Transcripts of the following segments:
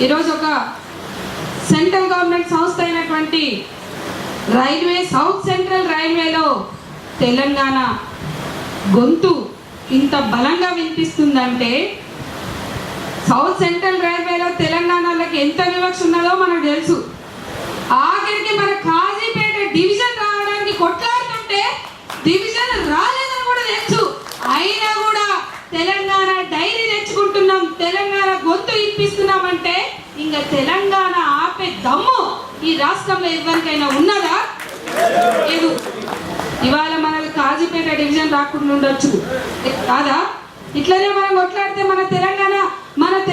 ఈరోజు ఒక central government సంస్థ అయినటువంటి రైల్వే సౌత్ సెంట్రల్ రైల్వేలో తెలంగాణ గొంతు ఇంత బలంగా వినిపిస్తుందంటే సౌత్ సెంట్రల్ రైల్వేలో తెలంగాణలోకి ఎంత వివక్ష ఉన్నదో మనకు తెలుసు. ఆఖరికి మన కాజీపేట డివిజన్ రావడానికి కొట్లాడుతుంటే డివిజన్ రాలేదని కూడా తెలుసు. అయినా కూడా తెలంగాణ డైరీ తెచ్చుకుంటున్నాం, తెలంగాణ గొంతు ఇప్పిస్తున్నామంటే ఇంకా తెలంగాణ ఆపే దమ్ము ఈ రాష్ట్రంలో ఎవరికైనా ఉన్నదా? లేదు. ఇవాళ మనకు కాజీపేట డివిజన్ రాకుండా ఉండొచ్చు కాదా? ఇట్లనే మనం కొట్లాడితే మన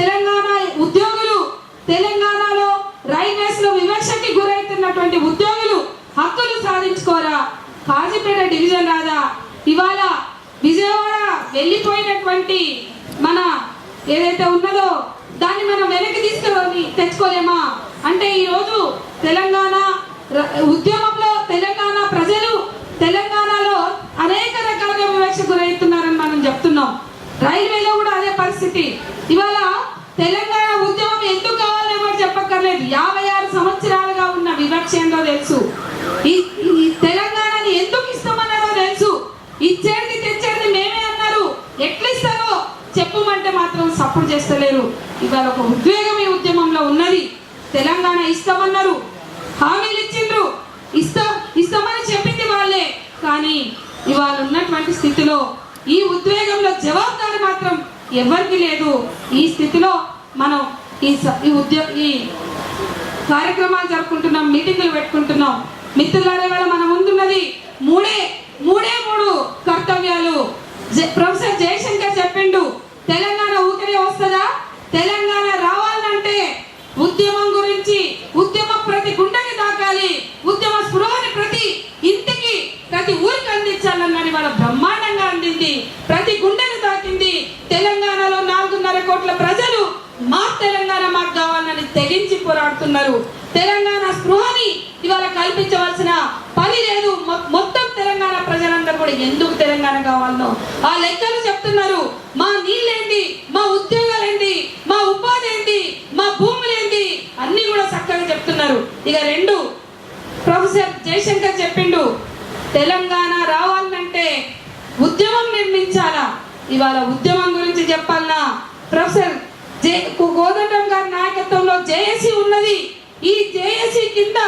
తెలంగాణ ఉద్యోగులు, తెలంగాణలో రైల్వేస్ లో వివక్షకి గురవుతున్నటువంటి ఉద్యోగులు హక్కులు సాధించుకోరా? కాజీపేట డివిజన్ రాదా? ఇవాళ విజయవాడ వెళ్ళిపోయినటువంటి మన ఏదైతే ఉన్నదో దాన్ని మనం వెనక్కి తెచ్చుకోలేమా? అంటే ఈరోజు తెలంగాణ ఉద్యమంలో తెలంగాణ ప్రజలు తెలంగాణలో అనేక రకాలుగా వివక్ష గురవుతున్నారని మనం చెప్తున్నాం. రైల్వేలో కూడా అదే పరిస్థితి. ఇవాళ తెలంగాణ ఉద్యమం ఎందుకు కావాలని ఎవరు చెప్పక్కర్లేదు. 56 సంవత్సరాలుగా ఉన్న వివక్ష ఏందో తెలుసు. ఈ తెలంగాణని ఎందుకు ఇస్తామన్నారో తెలుసు. ఇచ్చేది తెచ్చేది మేమే అన్నారు. ఎట్లా ఇస్తారో చెప్పమంటే మాత్రం సపోర్ట్ చేస్తలేరు. ఇవాళ ఒక ఉద్వేగం ఈ ఉద్యమంలో ఉన్నది. తెలంగాణ ఇస్తామన్నారు, హామీలు ఇచ్చిండ్రు, ఇస్తామని చెప్పింది వాళ్ళే. కానీ ఇవాళ ఉన్నటువంటి స్థితిలో ఈ ఉద్వేగంలో జవాబుదారి మాత్రం ఎవరికి లేదు. ఈ స్థితిలో మనం ఈ కార్యక్రమాలు జరుపుకుంటున్నాం, మీటింగులు పెట్టుకుంటున్నాం. మిత్రులారా, ఇవాళ మనం ముందున్నది మూడే కర్తవ్యాలు. ప్రొఫెసర్ జయశంకర్ చెప్పిండు, తెలంగాణ ఊరికే వస్తుందా? తెలంగాణ రావాలంటే ఉద్యమం గురించి, ఉద్యమం ప్రతి గుండెకి తాకాలి, ఉద్యమ స్పృహని ప్రతి ఇంటికి, ప్రతి ఊరికి అందించాలన్నది వాళ్ళ బ్రహ్మాండంగా అందింది. ప్రతి గుండెని తాకింది. తెలంగాణలో 4.5 కోట్ల ప్రజలు మా తెలంగాణ మాకు కావాలని తెగించి పోరాడుతున్నారు. తెలంగాణ స్పృహని ఇవాళ కల్పించవలసిన పని లేదు. మొత్తం తెలంగాణ ప్రజలందరూ కూడా ఎందుకు తెలంగాణ కావాలనో ఆ లెక్కలు చెప్తున్నారు. మా నీళ్ళేంటి, మా ఉద్యోగాలేంటి, మా ఉపాధి ఏంటి, మా భూములేంటి అన్ని కూడా చక్కగా చెప్తున్నారు. ఇక 2 ప్రొఫెసర్ జయశంకర్ చెప్పిండు, తెలంగాణ రావాలంటే ఉద్యమం నిర్మించాలా. ఇవాళ ఉద్యమం గురించి చెప్పాలన్నా ప్రొఫెసర్ కోదండం గారి నాయకత్వంలో జేఏసీ ఉన్నది. ఈ జేఏసీ కింద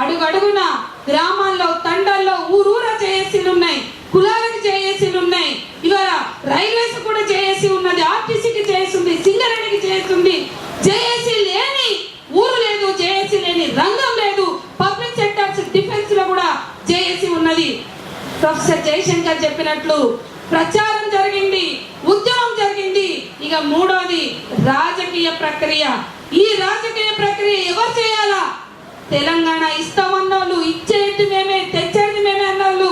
అడుగడుగున గ్రామాల్లో, తండాల్లో, ఊరూర జేఏసీలు ఉన్నాయి, కులాలకు జేఏసీలు ఉన్నాయి. ఇవాళ రైల్వేస్ కూడా జేఏసీ ఉన్నది, ఆర్టీసీకి జేఏసీ ఉంది, సింగరేణికి జేఏసీ ఉంది. జేఏసీ లేని ఊరు లేదు, జేఏసీ లేని రంగం లేదు. పబ్లిక్ సెక్టార్స్ డిఫెన్స్ లో కూడా జేఏసీ ఉన్నది. ప్రొఫెసర్ జయశంకర్ చెప్పినట్లు ప్రచారం జరిగింది, ఉద్యమం జరిగింది. ఇక 3వది రాజకీయ ప్రక్రియ. ఈ రాజకీయ ప్రక్రియ ఎవరు చేయాలా? తెలంగాణ ఇస్తామన్నోళ్ళు, ఇచ్చేది మేమే, తెచ్చేది మేమే అన్నోళ్ళు,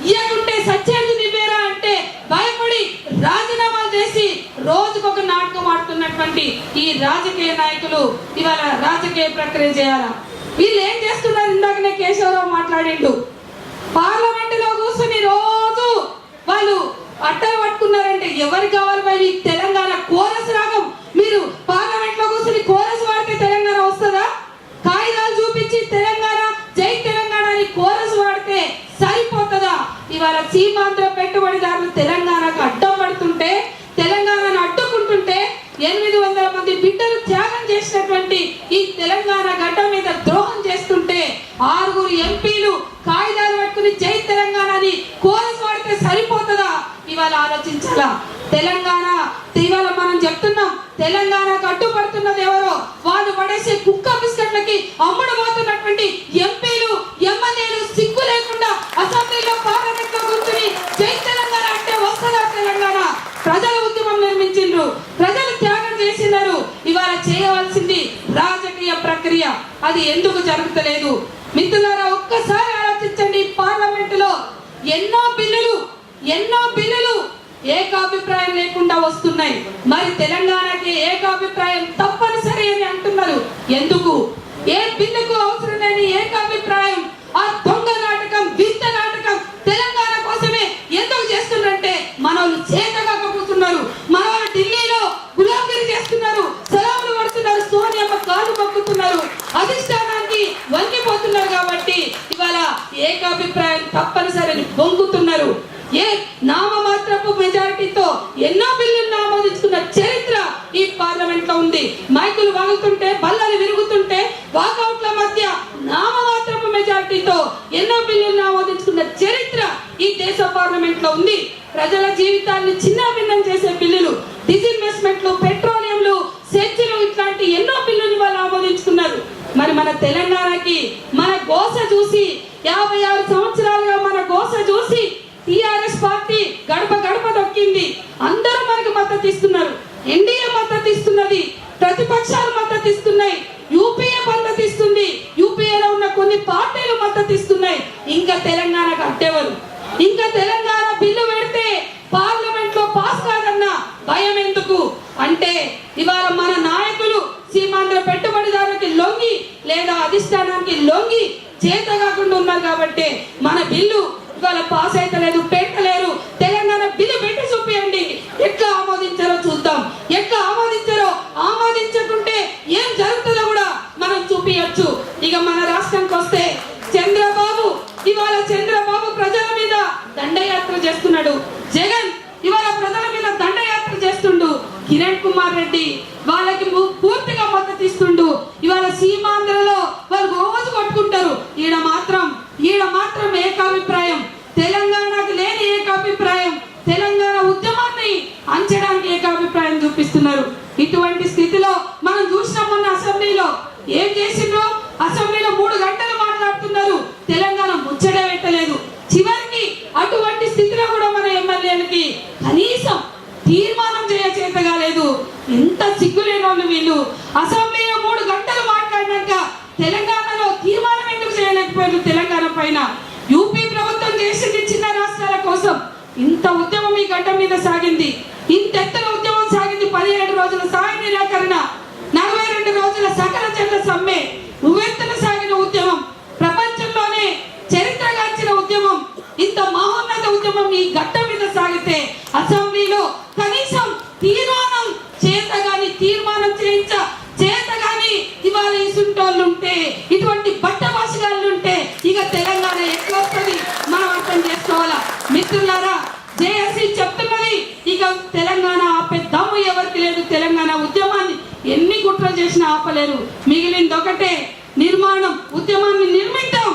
ఇయ్యకుంటే సచ్చేది నువ్వేరా అంటే భయపడి రాజీనామాలు చేసి రోజుకొక నాటకం ఆడుతున్నటువంటి ఈ రాజకీయ నాయకులు ఇవాళ రాజకీయ ప్రక్రియ చేయాలా? వీళ్ళు ఏం చేస్తున్నారు? ఇందాకనే కేశవరావు మాట్లాడిండు. పార్లమెంటులో కూర్చుని రోజు వాళ్ళు అట్టలు పట్టుకున్నారంటే ఎవరికి కావాలి? మరి తెలంగాణ కోరస్ రాగం. మీరు పార్లమెంట్ లో కూర్చుని కోరస్ వాడితే తెలంగాణ వస్తుందా? కాగితాలు చూపించి తెలంగాణ, జై తెలంగాణ అని కోరస్ వాడితే సరిపోతుందా? ఇవాళ సీమాంధ్ర పెట్టుబడిదారులు తెలంగాణకు అడ్డం పడుతుంటే, తెలంగాణను అడ్డుకుంటుంటే 800 మంది బిడ్డలు త్యాగం చేసినటువంటి ఈ తెలంగాణ గడ్డ మీద ద్రోహం చేస్తుంటే 6 ఎంపీలు కాగితాలు పట్టుకుని జై తెలంగాణ అని కోరస్ వాడితే సరిపోతుందా? ఇవాళ ఆలోచించాలా. తెలంగాణ ఇవాళ మనం చెప్తున్నాం, తెలంగాణకు అడ్డుపడుతున్నది ఎవరో వాళ్ళు పడేసే కుక్క బిస్కెట్లకి అమ్ముడు పోతున్నటువంటి ఎంపీలు, ఎమ్మెల్యేలు సిగ్గు లేకుండా అసెంబ్లీలో, పార్లమెంట్ లో కూర్చుని జై తెలంగాణ అంటే వస్తుందా? తెలంగాణ ప్రజల ఉద్యమం నిర్మించిండ్రు, ప్రజలు త్యాగం చేసినారు. ఇవాళ చేయవలసింది రాజకీయ ప్రక్రియ. అది ఎందుకు జరుగుతలేదు? మిత్రులారా, ఒక్కసారి ఆలోచించండి. పార్లమెంటులో ఎన్నో బిల్లులు ఏకాభిప్రాయం లేకుండా వస్తున్నాయి. మరి తెలంగాణకి ఏకాభిప్రాయం తప్పనిసరి అని అంటున్నారు. ఎందుకు? ఏ బిల్లుకు అవసరం లేని ఏకాభిప్రాయం, ఆ దొంగ నాటకం, వింత నాటకం తెలంగాణ కోసమే ఎందుకు చేస్తున్నారంటే మనోళ్ళు చేతగాకపోతున్నారు. మనోళ్ళు ఢిల్లీలో గులాంగిరి చేస్తున్నారు, సలాములు పడుతున్నారు. సోనియమ్మ బొంకుతున్నారు. నామమాత్రపు మెజారిటీతో ఎన్నో బిల్లులను ఆమోదించుకున్న చరిత్ర ఈ పార్లమెంట్ లో ఉంది. మైకులు వాగుతుంటే, బల్లలు విరుగుతుంటే, వాకౌట్ల మధ్య నామమాత్రపు మెజారిటీతో ఎన్నో బిల్లులను ఆమోదించుకున్న చరిత్ర ఈ దేశ పార్లమెంట్ లో ఉంది. ప్రజల జీవితాన్ని చిన్నాభిన్నం చేసే బిల్లులు, డిజిన్వెస్ట్మెంట్లు, పెట్రోలియంలు, సెజ్జులు, ఇట్లాంటి ఎన్నో బిల్లులు వాళ్ళు ఆమోదించుకున్నారు. మరి మన తెలంగాణకి మన గోస చూసి 56 సంవత్సరాలుగా మన గోస చూసి టిఆర్ఎస్ పార్టీ గడప గడప దొక్కింది. అందరూ మనకు మద్దతు ఇస్తున్నారు. ఎన్డీఏ మద్దతు ఇస్తున్నది, ప్రతిపక్షాలు మద్దతు ఇస్తున్నాయి, యూపీఏ మద్దతు ఇస్తుంది, యూపీఏలో ఉన్న కొన్ని పార్టీలు మద్దతు ఇస్తున్నాయి. ఇంకా తెలంగాణకు అడ్డెవరు? ఇంకా తెలంగాణ బిల్లు పెడితే పార్లమెంట్ లో పాస్ కాదన్న భయం ఎందుకు అంటే, ఇవాళ మన నాయకులు సీమాంధ్ర పెట్టుబడిదారులకి లొంగి లేదా అధిష్టానానికి లొంగి చేత కాకుండా ఉన్నారు కాబట్టి మన బిల్లు ఇవాళ పాస్ అయితే లేదు, పెట్టలేరు. తెలంగాణ బిల్లు పెట్టి చూపియండి, ఎట్లా ఆమోదించారో చూద్దాం. ఎట్లా ఆమోదించారో, ఆమోదించకుంటే ఏం జరుగుతుందో కూడా మనం చూపించచ్చు. ఇక మన రాష్ట్రానికి వస్తే చంద్రబాబు ప్రజల మీద దండయాత్ర చేస్తున్నాడు. జగన్ ఇవాళ ప్రజల మీద దండయాత్ర చేస్తుండు. కిరణ్ కుమార్ రెడ్డి వాళ్ళకి పూర్తిగా మద్దతు ఇస్తుండు. ఇవాళ సీమాంధ్రలో వాళ్ళు రోజు కొట్టుకుంటారు. ఈడ మాత్రం ఏకాభిప్రాయం, తెలంగాణకు లేని ఏకాభిప్రాయం, తెలంగాణ ఉద్యమాన్ని అంచడానికి ఏకాభిప్రాయం చూపిస్తున్నారు. ఇటువంటి స్థితిలో మనం చూసిన మొన్న అసెంబ్లీలో ఏం చేసిండ్రో, అసెంబ్లీలో 3 గంటలు మాట్లాడుతున్నారు, తెలంగాణ ముచ్చడే పెట్టలేదు. చివరికి అటువంటి స్థితిలో కూడా మన ఎమ్మెల్యేలకి కనీసం తీర్మానం చేత కాలేదు. ఎంత సిగ్గులేని వాళ్ళు వీళ్ళు. అసెంబ్లీలో 3 గంటలు మాట్లాడినాక తెలంగాణలో తీర్మానం ఎందుకు చేయలేకపోయారు? తెలంగాణ పైన యూపీ ప్రభుత్వం చేసింది చిన్న రాష్ట్రాల కోసం. ఇంత ఉద్యమం ఈ గడ్డ మీద సాగింది, ఇంత ఎత్తున ఉద్యమం సాగింది. 17 రోజుల సాయ నిరాకరణ, 42 రోజుల సకల జనుల సమ్మె, ఉవ్వెత్తున సాగిన ఉద్యమం, ప్రపంచంలోనే చరిత్రగాంచిన ఉద్యమం, ఇంత మహోన్నత ఉద్యమం ఈ గడ్డ మీద సాగితే అసెంబ్లీలో కనీసం తీర్మానం చేతగాని ఇవాళ ఇసుంటోళ్ళు ఉంటే, ఇటువంటి బట్టవాసిగాళ్ళు ఉంటే ఇక తెలంగాణ ఎట్లా వస్తుంది మనం అర్థం చేసుకోవాలా. మిత్రులారా, జేఏసీ చెప్తున్నది, ఇక తెలంగాణ ఆపే దమ్ము ఎవరికి లేదు. తెలంగాణ ఉద్యమాన్ని ఎన్ని కుట్రలు చేసినా ఆపలేరు. మిగిలింది ఒకటే, నిర్మాణం. ఉద్యమాన్ని నిర్మిద్దాం,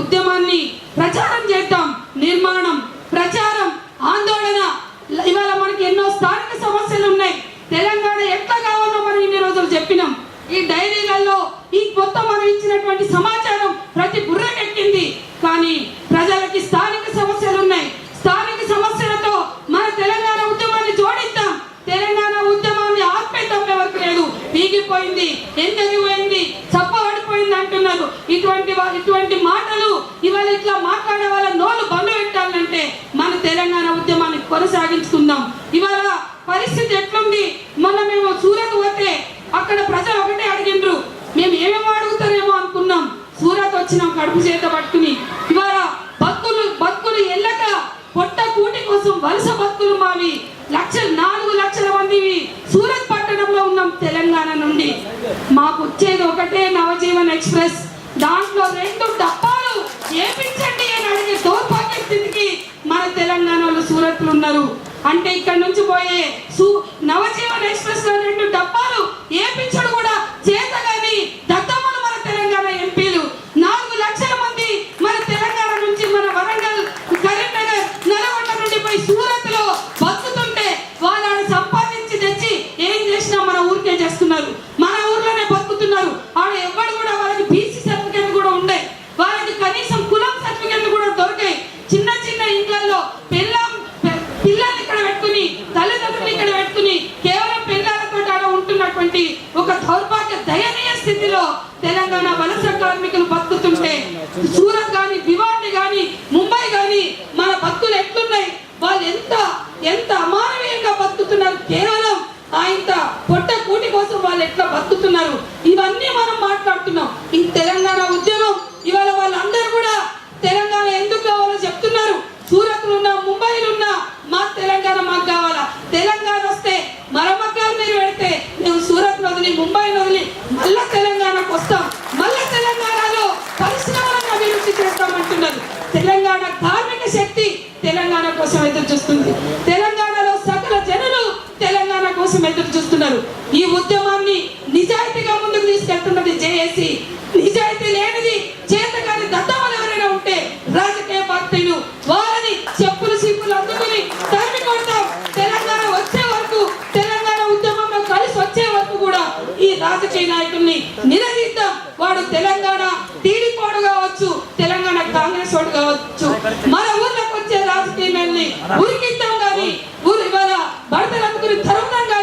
ఉద్యమాన్ని ప్రచారం చేద్దాం. నిర్మాణం, ప్రచారం, ఆందోళన. ఇవాళ మనకి ఎన్నో స్థానిక సమస్యలు ఉన్నాయి. తెలంగాణ ఎట్లా కావాలో మనం ఇన్ని రోజులు చెప్పినాం. ఈ డైరీలలో ఈ మొత్తం మనం ఇచ్చినటువంటి సమాచారం ప్రతి బుర్రకెక్కింది. కానీ ప్రజలకి స్థానిక సమస్యలు ఉన్నాయి. స్థానిక సమస్యలతో మన తెలంగాణ ఉద్యమాన్ని జోడిద్దాం. తెలంగాణ ఉద్యమాన్ని ఆత్మీయత ఎవరికి లేదు. పీగిపోయింది, ఎందరిపోయింది, చప్పబడిపోయింది అంటున్నారు. ఇటువంటి మాటలు ఇవాళ ఇట్లా మాట్లాడే వాళ్ళ నోళ్ళు బంద్ పెట్టాలంటే మన తెలంగాణ ఉద్యమాన్ని కొనసాగించుకుందాం. ఇవాళ పరిస్థితి ఎట్లుంది? మొన్న మేము సూరత్ పోతే అక్కడ ప్రజలు ఒకటే అడిగిండ్రు, మేము ఏమేమో అడుగుతారేమో అనుకున్నాం. సూరత్ వచ్చినాం కడుపు చేత పట్టుకుని. ఇవాళ బతుకులు ఎల్లక పొట్ట కూటి కోసం వలస బతుకులు మావి 4 లక్షల మందివి సూరత్ పట్టణంలో ఉన్నాం తెలంగాణ నుండి. మాకు వచ్చేది ఒకటే నవజీవన్ ఎక్స్ప్రెస్. దాంట్లో 2 డబ్బాలు ఏపించండి అని అడిగే దౌర్భాగ్య స్థితికి మన తెలంగాణ వాళ్ళు సూరత్లు ఉన్నారు. అంటే ఇక్కడ నుంచి పోయే నవజీవన్ ఎక్స్ప్రెస్ లో 2 డబ్బాలు ఏపించడు కూడా చేతగాని దత్తమ్మలు మన తెలంగాణ ఎంపీలు. 4 లక్షల మంది మన తెలంగాణ నుంచి, మన వరంగల్, కరీంనగర్, నల్గొండ నుండి పోయి సూరత్ లో బతుకుతుంటే వాళ్ళని సంపాదించి తెచ్చి ఏం చేసినా మన ఊరికే చేస్తున్నారు. మన ఊర్లోనే బతుకుతున్నారు. ఆడ ఎవ్వడు కూడా వాళ్ళకి బీసీ సర్టిఫికేట్ కూడా ఉండే, వాళ్ళకి కనీసం కులం సర్టిఫికేట్ కూడా దొరికాయి. చిన్న చిన్న ఇండ్లలో పిల్లల్ని ఇక్కడ పెట్టుకుని, తల్లిదండ్రులు ఇక్కడ పెట్టుకుని కేవలం పిల్లలతో ఆడ ఉంటున్నటువంటి ఒక దౌర్భాగ్య దయనీయ స్థితిలో తెలంగాణ వలస కార్మికులు బతుకుతుంటే, సూరత్ గాని, భివాండి గాని, ముంబై గాని మన బతుకులు ఎట్లున్నాయి? వాళ్ళు ఎంత అమానవీయంగా బతుకుతున్నారు. కేవలం ఇంత పొట్ట కూటి కోసం వాళ్ళు ఎట్లా బతుకుతున్నారు. ఇవన్నీ మనం మాట్లాడుతున్నాం. ఈ తెలంగాణ ఉద్యమం ఇవాళ వాళ్ళందరూ కూడా తెలంగాణ ఎందుకు కావాలో చెప్తున్నారు. సూరత్లు ఉన్నా, ముంబైలు ఉన్నా, మా తెలంగాణ మాకు కావాలా. తెలంగాణ వస్తే మరమ్మకాలు మీరు పెడితే మేము సూరత్ వదిలి, ముంబై వదిలి మళ్ళా తెలంగాణకు వస్తాం. మళ్ళా తెలంగాణలో పరిశ్రమలను అభివృద్ధి చేస్తామంటున్నారు. తెలంగాణ కార్మిక శక్తి ఈ ఉద్యమాన్ని నిజాయితీగా ముందుకు తీసుకెళ్తున్నది జేఏసీ. నిజాయితీ లేనిది చేతగాని దద్దమ్మలు ఎవరైనా ఉంటే రాజకీయ పార్టీలు వాళ్ళని చెప్పులు సీపులు అందుకుని తరిమి కొడతాం. తెలంగాణ వచ్చే వరకు, తెలంగాణ ఉద్యమంలో కలిసి వచ్చే వరకు కూడా ఈ రాజకీయ నాయకుల్ని నిలదీద్దాం. వాడు తెలంగాణ టీడీపీ కావచ్చు, తెలంగాణ కాంగ్రెస్ వాడు కావచ్చు, మన ఊర్లోకి వచ్చే రాజకీయాల్ని ఉరికిద్దాం. కానీ ఊరు ఇవాళ భర్తలు అందుకుని తరుణంగా